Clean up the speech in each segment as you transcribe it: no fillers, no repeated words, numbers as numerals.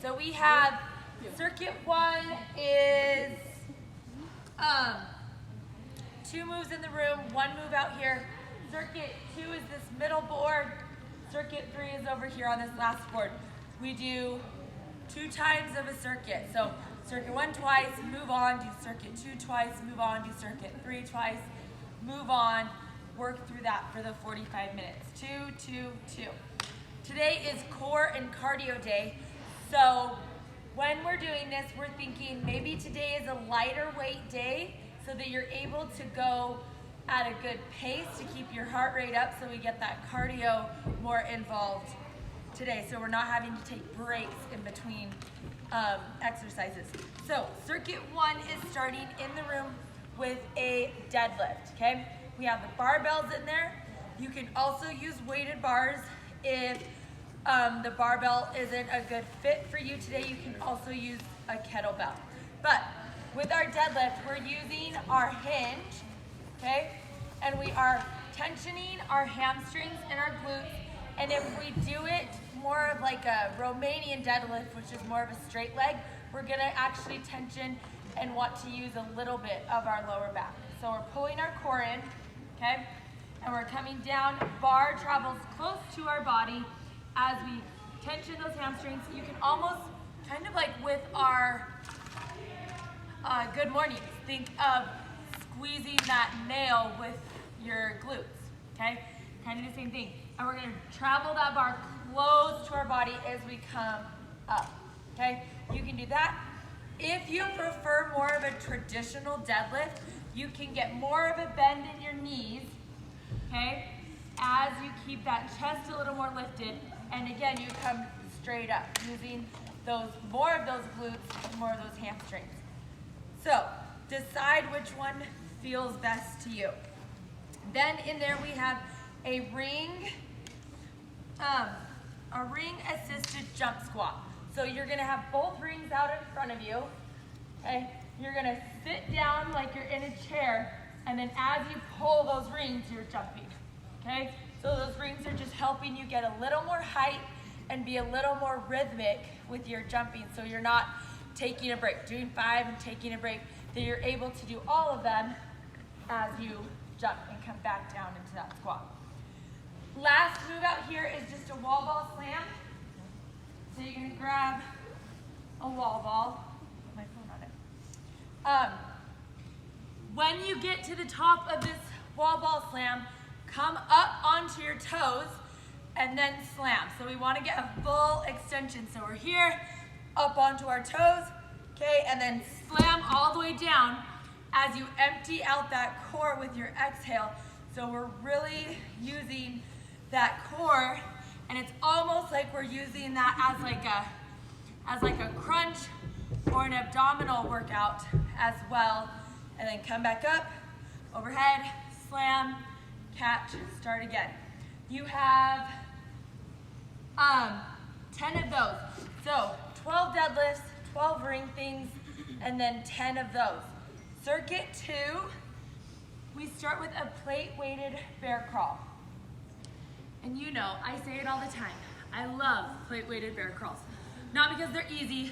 so we have circuit 1 is 2 moves in the room, 1 move out here. Circuit 2 is this middle board. Circuit 3 is over here on this last board. We do 2 times of a circuit. So circuit 1 twice, move on, do circuit 2 twice, move on, do circuit 3 twice, move on, work through that for the 45 minutes. 2, 2, 2. Today is core and cardio day. So when we're doing this, we're thinking maybe today is a lighter weight day so that you're able to go at a good pace to keep your heart rate up so we get that cardio more involved today. So we're not having to take breaks in between exercises. So circuit 1 is starting in the room with a deadlift, okay? We have the barbells in there. You can also use weighted bars if the barbell isn't a good fit for you today. You can also use a kettlebell. But with our deadlift, we're using our hinge, okay? And we are tensioning our hamstrings and our glutes. And if we do it more of like a Romanian deadlift, which is more of a straight leg, we're gonna actually tension and want to use a little bit of our lower back. So we're pulling our core in, okay? And we're coming down. Bar travels close to our body as we tension those hamstrings. You can almost, kind of like with our good mornings, think of squeezing that nail with your glutes, okay? Kind of the same thing. And we're gonna travel that bar close to our body as we come up, okay? You can do that. If you prefer more of a traditional deadlift, you can get more of a bend in your knees, okay? As you keep that chest a little more lifted, and again, you come straight up, using more of those glutes, more of those hamstrings. So, decide which one feels best to you. Then in there we have a ring assisted jump squat. So you're gonna have both rings out in front of you, okay? You're gonna sit down like you're in a chair, and then as you pull those rings, you're jumping, okay? So those rings are just helping you get a little more height and be a little more rhythmic with your jumping, so you're not taking a break, doing 5 and taking a break, that you're able to do all of them as you jump and come back down into that squat. Last move out here is just a wall ball slam. So you're gonna grab a wall ball, put my phone on it. When you get to the top of this wall ball slam, come up onto your toes and then slam. So we wanna get a full extension. So we're here, up onto our toes, okay, and then slam all the way down as you empty out that core with your exhale. So we're really using that core, and it's almost like we're using that as like a crunch or an abdominal workout as well. And then come back up, overhead, slam, catch, start again. You have 10 of those. So 12 deadlifts, 12 ring things, and then 10 of those. Circuit 2, we start with a plate weighted bear crawl. And you know, I say it all the time, I love plate weighted bear crawls. Not because they're easy,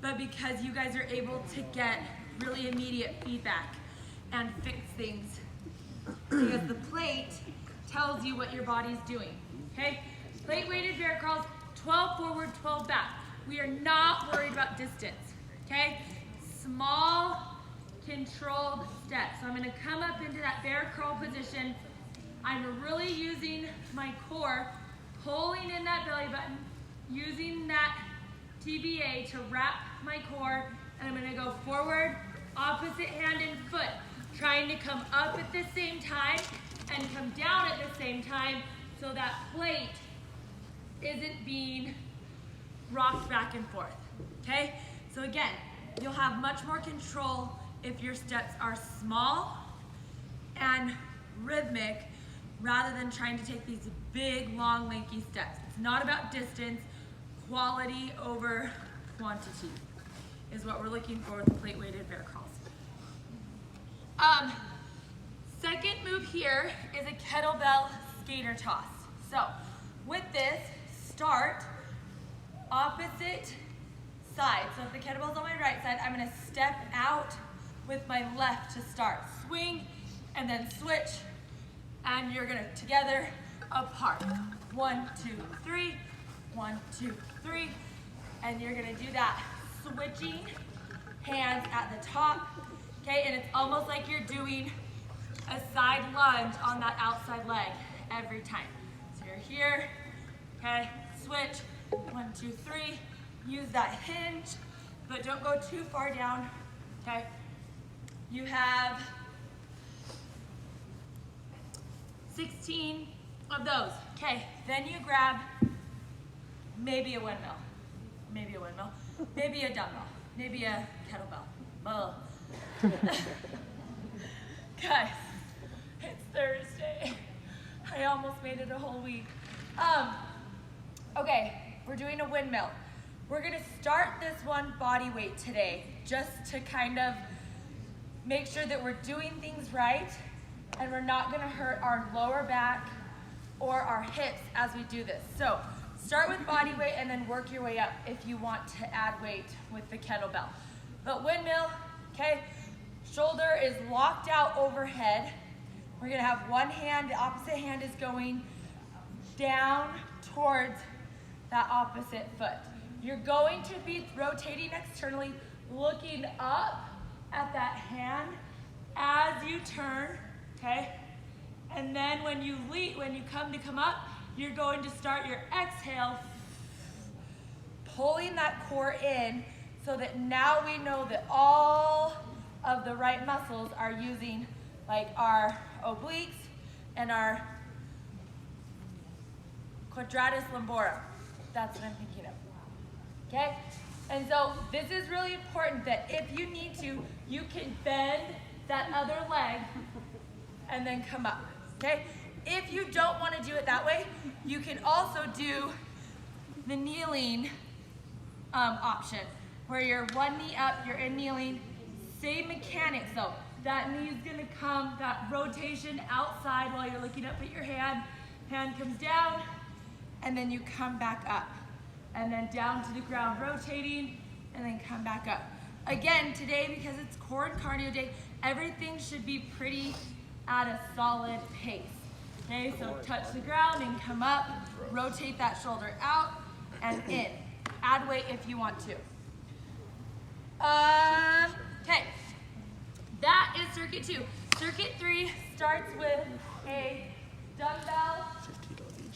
but because you guys are able to get really immediate feedback and fix things. Because the plate tells you what your body's doing, okay? Plate weighted bear crawls, 12 forward, 12 back. We are not worried about distance, okay? Small, controlled steps. So I'm gonna come up into that bear crawl position. I'm really using my core, pulling in that belly button, using that TBA to wrap my core, and I'm gonna go forward, opposite hand and foot, trying to come up at the same time and come down at the same time so that plate isn't being rocked back and forth, okay? So again, you'll have much more control if your steps are small and rhythmic rather than trying to take these big, long, lanky steps. It's not about distance, quality over quantity is what we're looking for with plate weighted bear crawls. Second move here is a kettlebell skater toss. So with this, start opposite side. So if the kettlebell's on my right side, I'm gonna step out with my left to start. Swing, and then switch, and you're gonna together, apart. 1, 2, 3, 1, 2, 3, and you're gonna do that. Switching hands at the top, okay? And it's almost like you're doing a side lunge on that outside leg every time. So you're here, okay? Switch, 1, 2, 3. Use that hinge, but don't go too far down, okay? You have 16 of those. Okay, then you grab maybe a windmill, maybe a dumbbell, maybe a kettlebell. Oh. Guys, it's Thursday. I almost made it a whole week. Okay, we're doing a windmill. We're gonna start this one body weight today, just to kind of make sure that we're doing things right and we're not gonna hurt our lower back or our hips as we do this. So start with body weight and then work your way up if you want to add weight with the kettlebell. But windmill, okay, shoulder is locked out overhead. We're gonna have one hand, the opposite hand is going down towards that opposite foot. You're going to be rotating externally, looking up at that hand as you turn, okay? And then when you come up, you're going to start your exhale, pulling that core in so that now we know that all of the right muscles are using like our obliques and our quadratus lumborum. That's what I'm thinking of, okay? And so this is really important that if you need to, you can bend that other leg and then come up, okay? If you don't want to do it that way, you can also do the kneeling option, where you're one knee up, you're in kneeling. Same mechanics though. That knee's gonna come, that rotation outside while you're looking up at your hand. Hand comes down, and then you come back up. And then down to the ground, rotating, and then come back up. Again, today, because it's core and cardio day, everything should be pretty at a solid pace. Okay, so touch the ground and come up, rotate that shoulder out and in. Add weight if you want to. Okay, that is circuit 2. Circuit 3 starts with a dumbbell,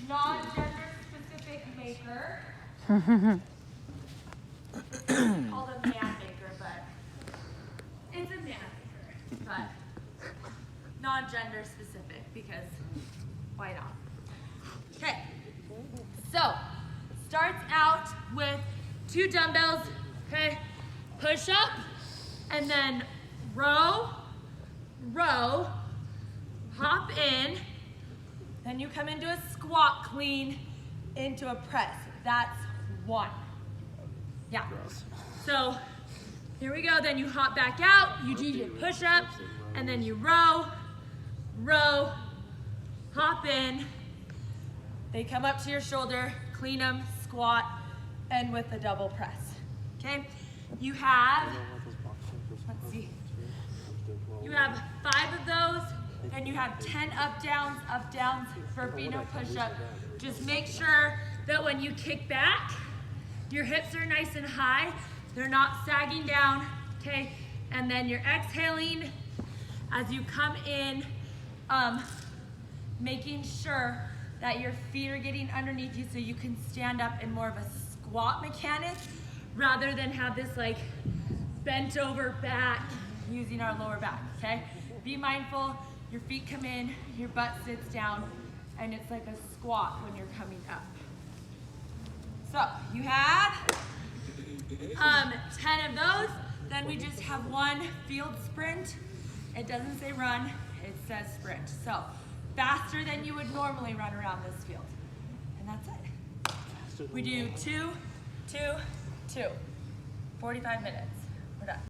non-gender specific maker. Called a man maker, but it's a man maker, but non-gender specific because why not? Okay, so starts out with 2 dumbbells, okay? Push up and then row, row, hop in, then you come into a squat clean, into a press. That's 1. Yeah. So here we go. Then you hop back out, you do your push up, and then you row, row, hop in. They come up to your shoulder, clean them, squat, and with the double press. Okay? You have, let's see, you have 5 of those, and you have 10 up downs for Bino push-up. Just make sure that when you kick back, your hips are nice and high. They're not sagging down, okay? And then you're exhaling as you come in, making sure that your feet are getting underneath you so you can stand up in more of a squat mechanic rather than have this like bent over back using our lower back, okay? Be mindful, your feet come in, your butt sits down, and it's like a squat when you're coming up. So you have 10 of those, then we just have 1 field sprint. It doesn't say run, it says sprint. So faster than you would normally run around this field. And that's it. We do 2, 2, 2, 45 minutes.